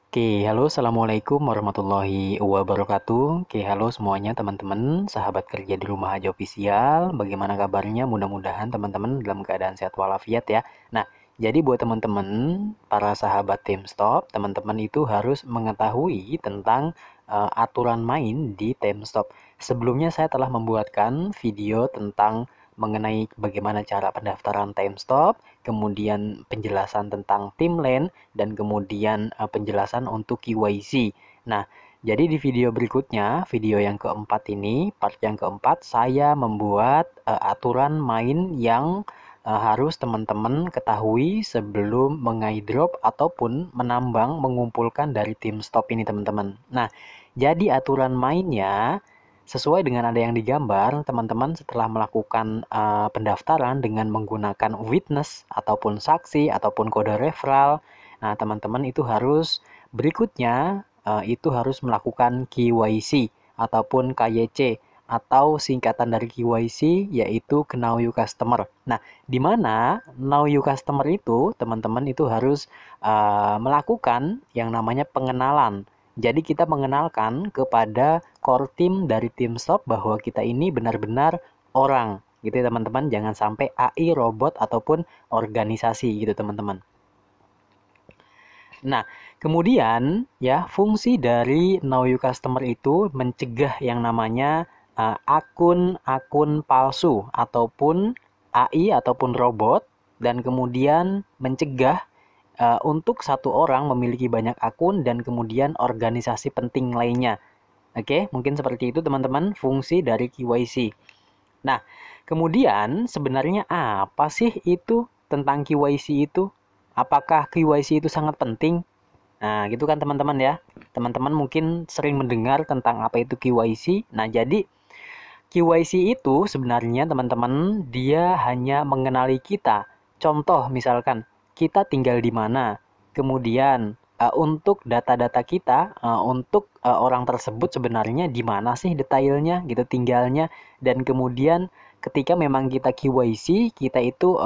Oke, halo, assalamualaikum warahmatullahi wabarakatuh. Oke, halo semuanya teman-teman, sahabat kerja di rumah aja official. Bagaimana kabarnya? Mudah-mudahan teman-teman dalam keadaan sehat walafiat ya. Nah, jadi buat teman-teman, para sahabat tim stop, teman-teman itu harus mengetahui tentang aturan main di tim stop. Sebelumnya saya telah membuatkan video tentang mengenai bagaimana cara pendaftaran time stop, kemudian penjelasan tentang tim lane, dan kemudian penjelasan untuk KYC. Nah, jadi di video berikutnya, video yang keempat ini, part yang keempat, saya membuat aturan main yang harus teman-teman ketahui sebelum mengaidrop ataupun menambang, mengumpulkan dari tim stop ini teman-teman. Nah, jadi aturan mainnya sesuai dengan ada yang digambar, teman-teman setelah melakukan pendaftaran dengan menggunakan witness ataupun saksi ataupun kode referral, nah teman-teman itu harus berikutnya itu harus melakukan KYC ataupun KYC atau singkatan dari KYC yaitu Know You Customer. Nah, di mana Know You Customer itu teman-teman itu harus melakukan yang namanya pengenalan. Jadi kita mengenalkan kepada core team dari tim stop bahwa kita ini benar-benar orang gitu ya teman-teman. Jangan sampai AI, robot ataupun organisasi gitu teman-teman. Nah, kemudian ya fungsi dari Know You Customer itu mencegah yang namanya akun-akun palsu ataupun AI ataupun robot, dan kemudian mencegah untuk satu orang memiliki banyak akun dan kemudian organisasi penting lainnya. Oke, mungkin seperti itu teman-teman fungsi dari KYC. Nah, kemudian sebenarnya apa sih itu tentang KYC itu? Apakah KYC itu sangat penting? Nah, gitu kan teman-teman ya. Teman-teman mungkin sering mendengar tentang apa itu KYC. Nah, jadi KYC itu sebenarnya teman-teman dia hanya mengenali kita. Contoh misalkan kita tinggal di mana. Kemudian untuk data-data kita untuk orang tersebut sebenarnya di mana sih detailnya gitu tinggalnya, dan kemudian ketika memang kita KYC, kita itu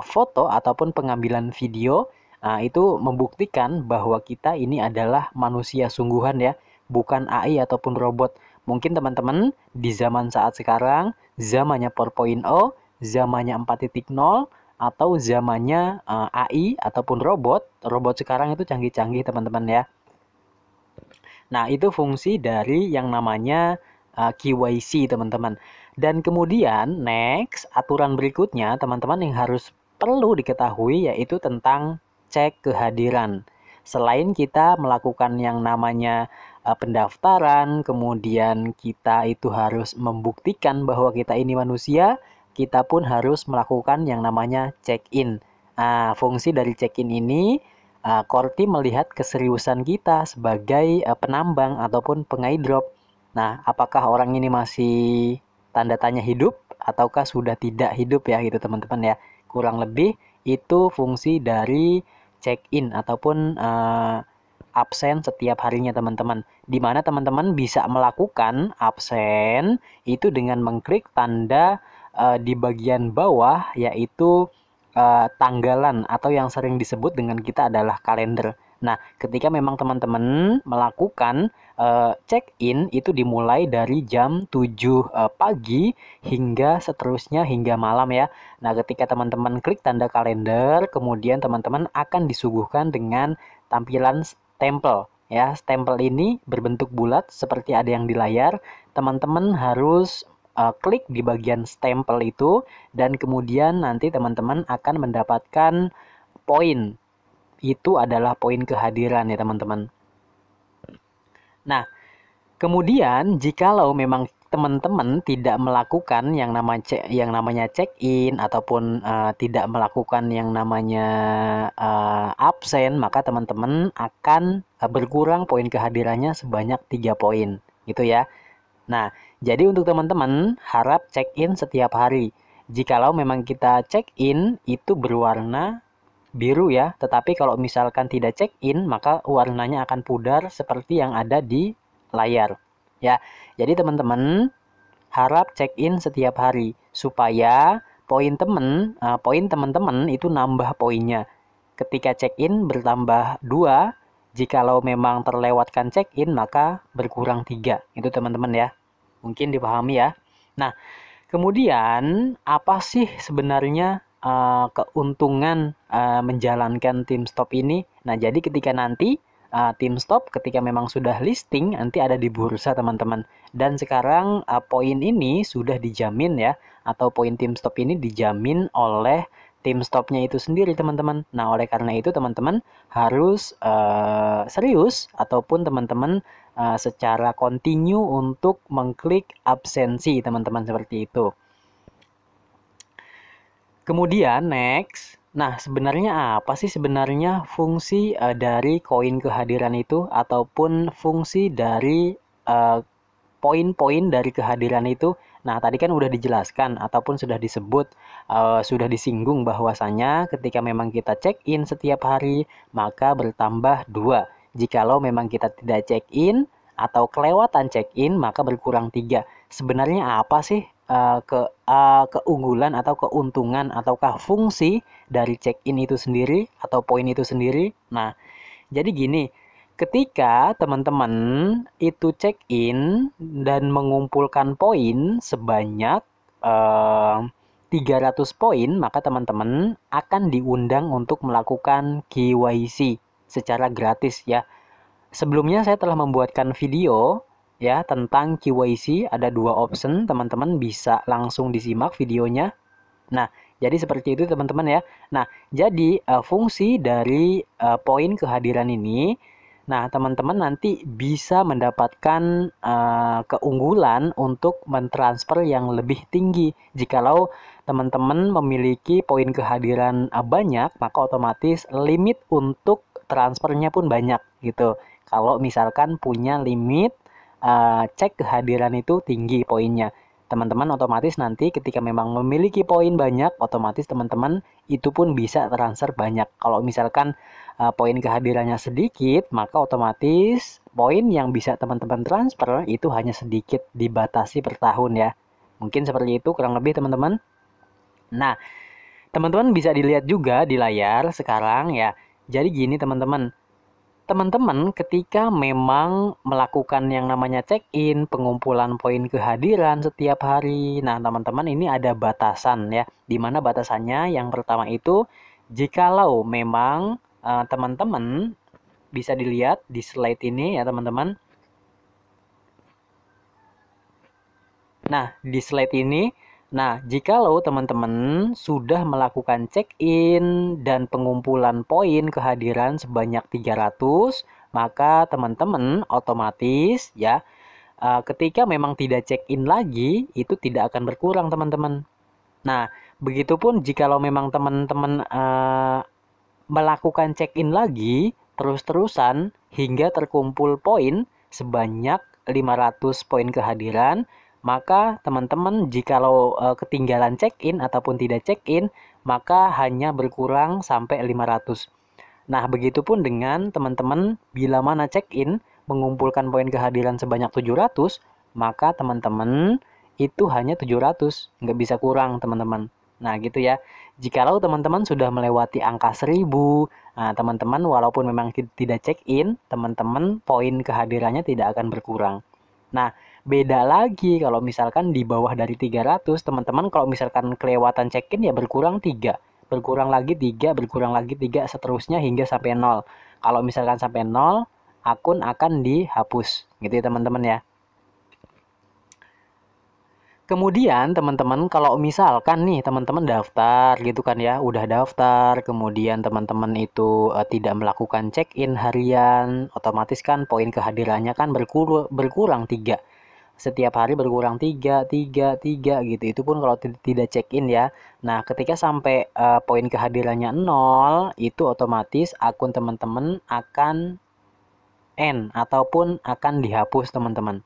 foto ataupun pengambilan video itu membuktikan bahwa kita ini adalah manusia sungguhan ya, bukan AI ataupun robot. Mungkin teman-teman di zaman saat sekarang, zamannya 4.0, zamannya 4.0, atau zamannya AI ataupun robot. Robot sekarang itu canggih-canggih teman-teman ya. Nah, itu fungsi dari yang namanya KYC teman-teman. Dan kemudian next, aturan berikutnya teman-teman yang harus perlu diketahui yaitu tentang cek kehadiran. Selain kita melakukan yang namanya pendaftaran, kemudian kita itu harus membuktikan bahwa kita ini manusia, kita pun harus melakukan yang namanya check-in. Nah, fungsi dari check-in ini, core team melihat keseriusan kita sebagai penambang ataupun pengaidrop. Nah, apakah orang ini masih tanda tanya hidup ataukah sudah tidak hidup ya gitu teman-teman ya. Kurang lebih itu fungsi dari check-in ataupun absen setiap harinya teman-teman. Di mana teman-teman bisa melakukan absen itu dengan mengklik tanda di bagian bawah yaitu tanggalan atau yang sering disebut dengan kita adalah kalender. Nah, ketika memang teman-teman melakukan check-in itu dimulai dari jam 7 pagi hingga seterusnya hingga malam ya. Nah, ketika teman-teman klik tanda kalender, kemudian teman-teman akan disuguhkan dengan tampilan stempel ya. Stempel ini berbentuk bulat seperti ada yang di layar. Teman-teman harus klik di bagian stempel itu dan kemudian nanti teman-teman akan mendapatkan poin. Itu adalah poin kehadiran ya teman-teman. Nah, kemudian jikalau memang teman-teman tidak melakukan yang namanya check-in ataupun tidak melakukan yang namanya absen, maka teman-teman akan berkurang poin kehadirannya sebanyak 3 poin, gitu ya. Nah, jadi untuk teman-teman harap check-in setiap hari. Jikalau memang kita check-in itu berwarna biru ya, tetapi kalau misalkan tidak check-in maka warnanya akan pudar seperti yang ada di layar. Ya, jadi teman-teman harap check-in setiap hari supaya poin teman-teman itu nambah poinnya. Ketika check-in bertambah 2, Jikalau memang terlewatkan check-in, maka berkurang 3. Itu teman-teman ya. Mungkin dipahami ya. Nah, kemudian apa sih sebenarnya keuntungan menjalankan tim stop ini? Nah, jadi ketika nanti tim stop ketika memang sudah listing, nanti ada di bursa teman-teman. Dan sekarang poin ini sudah dijamin ya, atau poin tim stop ini dijamin oleh tim stopnya itu sendiri teman-teman. Nah, oleh karena itu teman-teman harus serius ataupun teman-teman secara kontinu untuk mengklik absensi teman-teman, seperti itu. Kemudian next, nah sebenarnya apa sih sebenarnya fungsi dari koin kehadiran itu, ataupun fungsi dari poin-poin dari kehadiran itu. Nah, tadi kan udah dijelaskan ataupun sudah disebut, sudah disinggung bahwasanya ketika memang kita check-in setiap hari, maka bertambah 2. Jikalau memang kita tidak check-in atau kelewatan check-in, maka berkurang 3. Sebenarnya apa sih keunggulan atau keuntungan ataukah fungsi dari check-in itu sendiri atau poin itu sendiri? Nah, jadi gini, ketika teman-teman itu check-in dan mengumpulkan poin sebanyak 300 poin, maka teman-teman akan diundang untuk melakukan KYC secara gratis ya. Sebelumnya saya telah membuatkan video ya tentang KYC, ada 2 option, teman-teman bisa langsung disimak videonya. Nah, jadi seperti itu teman-teman ya. Nah, jadi fungsi dari poin kehadiran ini, nah teman-teman nanti bisa mendapatkan keunggulan untuk mentransfer yang lebih tinggi. Jikalau teman-teman memiliki poin kehadiran banyak, maka otomatis limit untuk transfernya pun banyak gitu. Kalau misalkan punya limit cek kehadiran itu tinggi poinnya, teman-teman otomatis nanti ketika memang memiliki poin banyak, otomatis teman-teman itu pun bisa transfer banyak. Kalau misalkan poin kehadirannya sedikit, maka otomatis poin yang bisa teman-teman transfer itu hanya sedikit, dibatasi per tahun ya. Mungkin seperti itu kurang lebih teman-teman. Nah, teman-teman bisa dilihat juga di layar sekarang ya. Jadi gini teman-teman, teman-teman ketika memang melakukan yang namanya check-in, pengumpulan poin kehadiran setiap hari. Nah, teman-teman ini ada batasan ya. Di mana batasannya? Yang pertama itu, jikalau memang teman-teman bisa dilihat di slide ini ya teman-teman. Nah, di slide ini, nah jikalau teman-teman sudah melakukan check-in dan pengumpulan poin kehadiran sebanyak 300, maka teman-teman otomatis ya ketika memang tidak check-in lagi, itu tidak akan berkurang teman-teman. Nah, begitupun jikalau memang teman-teman melakukan check-in lagi terus-terusan hingga terkumpul poin sebanyak 500 poin kehadiran, maka teman-teman jikalau ketinggalan check-in ataupun tidak check-in, maka hanya berkurang sampai 500. Nah, begitupun dengan teman-teman bila mana check-in mengumpulkan poin kehadiran sebanyak 700, maka teman-teman itu hanya 700, nggak bisa kurang teman-teman. Nah, gitu ya. Jikalau teman-teman sudah melewati angka 1000, nah, teman-teman walaupun memang tidak check-in, teman-teman poin kehadirannya tidak akan berkurang. Nah, beda lagi kalau misalkan di bawah dari 300, teman-teman kalau misalkan kelewatan check-in ya berkurang 3. Berkurang lagi 3, berkurang lagi 3, seterusnya hingga sampai 0. Kalau misalkan sampai 0, akun akan dihapus. Gitu ya teman-teman ya. Kemudian teman-teman kalau misalkan nih teman-teman daftar gitu kan ya, udah daftar, kemudian teman-teman itu tidak melakukan check-in harian, otomatis kan poin kehadirannya kan berkurang 3. Setiap hari berkurang 3, 3, 3 gitu. Itu pun kalau tidak check-in ya. Nah, ketika sampai poin kehadirannya 0, itu otomatis akun teman-teman akan end ataupun akan dihapus teman-teman.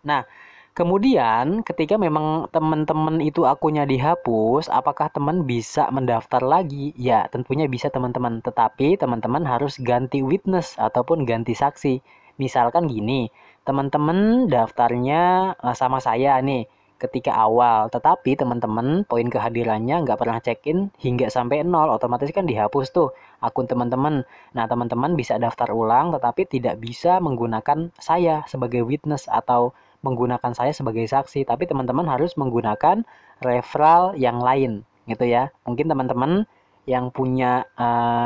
Nah, kemudian ketika memang teman-teman itu akunnya dihapus, apakah teman bisa mendaftar lagi? Ya, tentunya bisa teman-teman. Tetapi teman-teman harus ganti witness ataupun ganti saksi. Misalkan gini, teman-teman daftarnya sama saya nih. ketika awal, tetapi teman-teman poin kehadirannya nggak pernah check-in hingga sampai 0, otomatis kan dihapus tuh akun teman-teman. Nah, teman-teman bisa daftar ulang, tetapi tidak bisa menggunakan saya sebagai witness atau menggunakan saya sebagai saksi, tapi teman-teman harus menggunakan referral yang lain, gitu ya. Mungkin teman-teman yang punya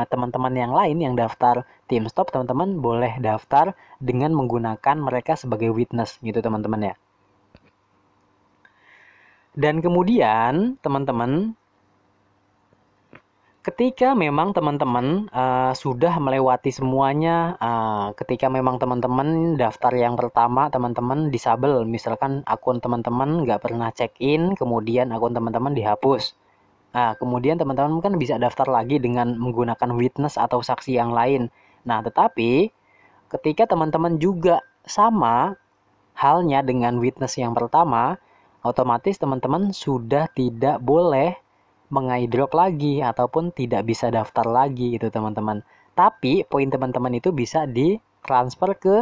teman-teman yang lain yang daftar TeamStop, teman-teman boleh daftar dengan menggunakan mereka sebagai witness, gitu teman-teman ya. Dan kemudian teman-teman, ketika memang teman-teman sudah melewati semuanya, ketika memang teman-teman daftar yang pertama, teman-teman disable, misalkan akun teman-teman nggak pernah check-in, kemudian akun teman-teman dihapus. Nah, kemudian teman-teman kan bisa daftar lagi dengan menggunakan witness atau saksi yang lain. Nah, tetapi ketika teman-teman juga sama halnya dengan witness yang pertama, otomatis teman-teman sudah tidak boleh mengaidrop lagi ataupun tidak bisa daftar lagi gitu teman-teman. Tapi poin teman-teman itu bisa ditransfer ke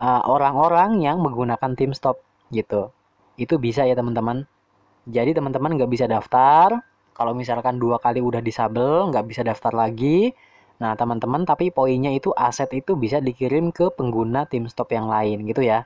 orang-orang yang menggunakan TeamStop gitu. Itu bisa ya teman-teman. Jadi teman-teman nggak bisa daftar. Kalau misalkan 2 kali udah disable, nggak bisa daftar lagi. Nah teman-teman, tapi poinnya itu aset itu bisa dikirim ke pengguna TeamStop yang lain gitu ya.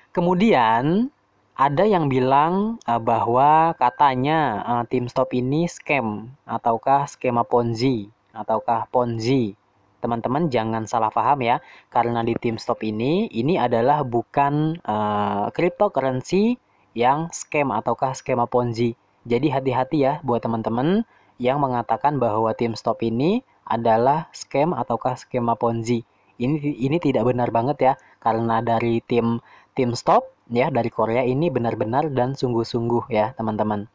Kemudian ada yang bilang bahwa katanya TeamStop ini scam ataukah skema Ponzi ataukah Ponzi. Teman-teman jangan salah paham ya, karena di TeamStop ini adalah bukan cryptocurrency yang scam ataukah skema Ponzi. Jadi hati-hati ya buat teman-teman yang mengatakan bahwa TeamStop ini adalah scam ataukah skema Ponzi. Ini tidak benar banget ya, karena dari TeamStop ya dari Korea ini benar-benar dan sungguh-sungguh ya teman-teman.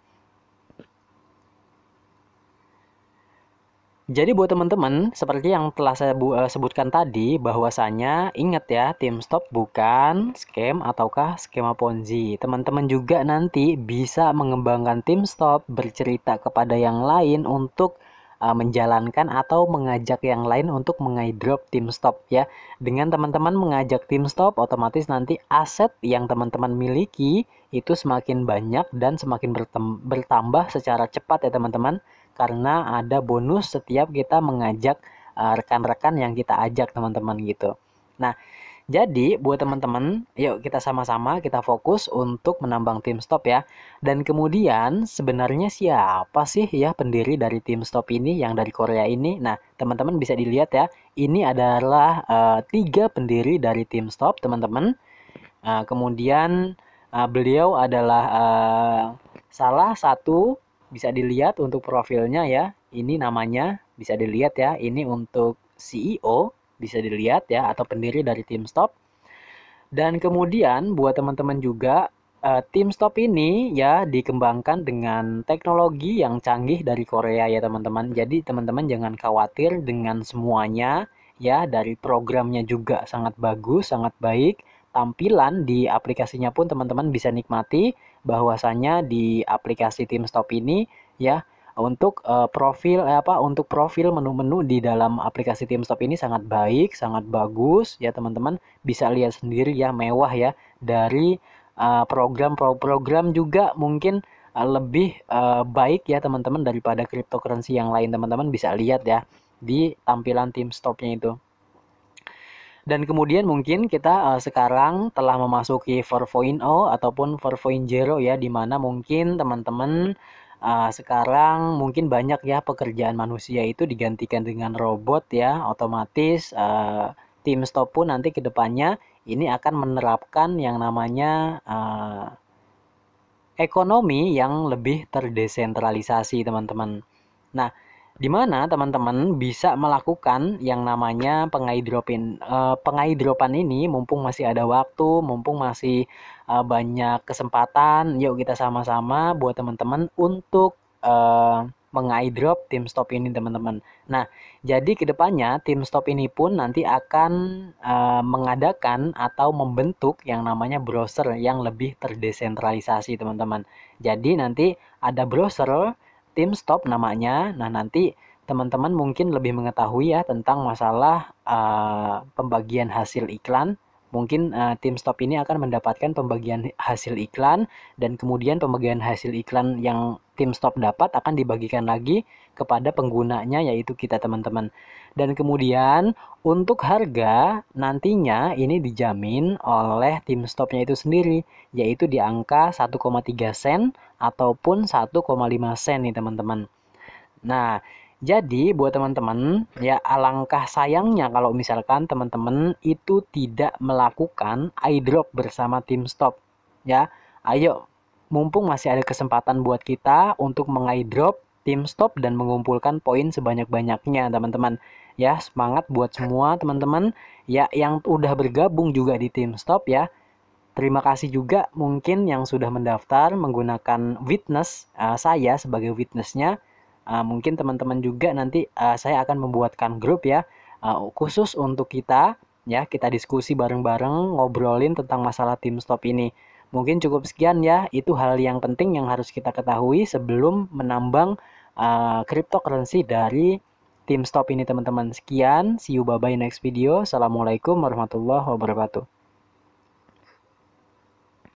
Jadi buat teman-teman, seperti yang telah saya sebutkan tadi, bahwasanya ingat ya, TeamStop bukan scam ataukah skema Ponzi. Teman-teman juga nanti bisa mengembangkan TeamStop, bercerita kepada yang lain untuk menjalankan atau mengajak yang lain untuk mengaidrop TeamStop ya. Dengan teman-teman mengajak TeamStop, otomatis nanti aset yang teman-teman miliki itu semakin banyak dan semakin bertambah secara cepat ya teman-teman. Karena ada bonus setiap kita mengajak rekan-rekan yang kita ajak teman-teman gitu. Nah, jadi buat teman-teman, yuk kita sama-sama kita fokus untuk menambang TeamStop ya. Dan kemudian sebenarnya siapa sih ya pendiri dari TeamStop ini yang dari Korea ini? Nah, teman-teman bisa dilihat ya, ini adalah 3 pendiri dari TeamStop teman-teman. Kemudian beliau adalah salah satu, bisa dilihat untuk profilnya ya. Ini namanya bisa dilihat ya. Ini untuk CEO bisa dilihat ya, atau pendiri dari TeamStop. Dan kemudian buat teman-teman juga TeamStop ini ya dikembangkan dengan teknologi yang canggih dari Korea ya teman-teman. Jadi teman-teman jangan khawatir dengan semuanya ya, dari programnya juga sangat bagus, sangat baik. Tampilan di aplikasinya pun teman-teman bisa nikmati, bahwasanya di aplikasi TeamStop ini ya untuk untuk profil menu-menu di dalam aplikasi TeamStop ini sangat baik, sangat bagus ya teman-teman. Bisa lihat sendiri ya, mewah ya. Dari program juga mungkin lebih baik ya teman-teman daripada cryptocurrency yang lain. Teman-teman bisa lihat ya di tampilan TeamStop-nya itu. Dan kemudian mungkin kita sekarang telah memasuki 4.0 ataupun 4.0 ya, di mana mungkin teman-teman sekarang mungkin banyak ya pekerjaan manusia itu digantikan dengan robot ya, otomatis TeamStop pun nanti ke depannya ini akan menerapkan yang namanya ekonomi yang lebih terdesentralisasi teman-teman. Nah, di mana teman-teman bisa melakukan yang namanya pengaidropan ini mumpung masih ada waktu, mumpung masih banyak kesempatan. Yuk kita sama-sama buat teman-teman untuk mengaidrop TeamStop ini teman-teman. Nah, jadi kedepannya TeamStop ini pun nanti akan mengadakan atau membentuk yang namanya browser yang lebih terdesentralisasi teman-teman. Jadi nanti ada browser TeamStop namanya. Nah, nanti teman-teman mungkin lebih mengetahui ya tentang masalah pembagian hasil iklan. mungkin tim stop ini akan mendapatkan pembagian hasil iklan, dan kemudian pembagian hasil iklan yang tim stop dapat akan dibagikan lagi kepada penggunanya, yaitu kita teman-teman. Dan kemudian untuk harga nantinya ini dijamin oleh tim stopnya itu sendiri, yaitu di angka 1,3 sen ataupun 1,5 sen nih teman-teman. Nah, jadi buat teman-teman ya, alangkah sayangnya kalau misalkan teman-teman itu tidak melakukan iDrop bersama tim stop ya. Ayo, mumpung masih ada kesempatan buat kita untuk meng-iDrop tim stop dan mengumpulkan poin sebanyak-banyaknya teman-teman. Ya, semangat buat semua teman-teman ya yang udah bergabung juga di tim stop ya. Terima kasih juga mungkin yang sudah mendaftar menggunakan witness, saya sebagai witnessnya. Mungkin teman-teman juga nanti saya akan membuatkan grup ya, khusus untuk kita ya, kita diskusi bareng-bareng ngobrolin tentang masalah tim stop ini. Mungkin cukup sekian ya, itu hal yang penting yang harus kita ketahui sebelum menambang cryptocurrency dari tim stop ini teman-teman. Sekian, see you, bye bye next video. Assalamualaikum warahmatullahi wabarakatuh.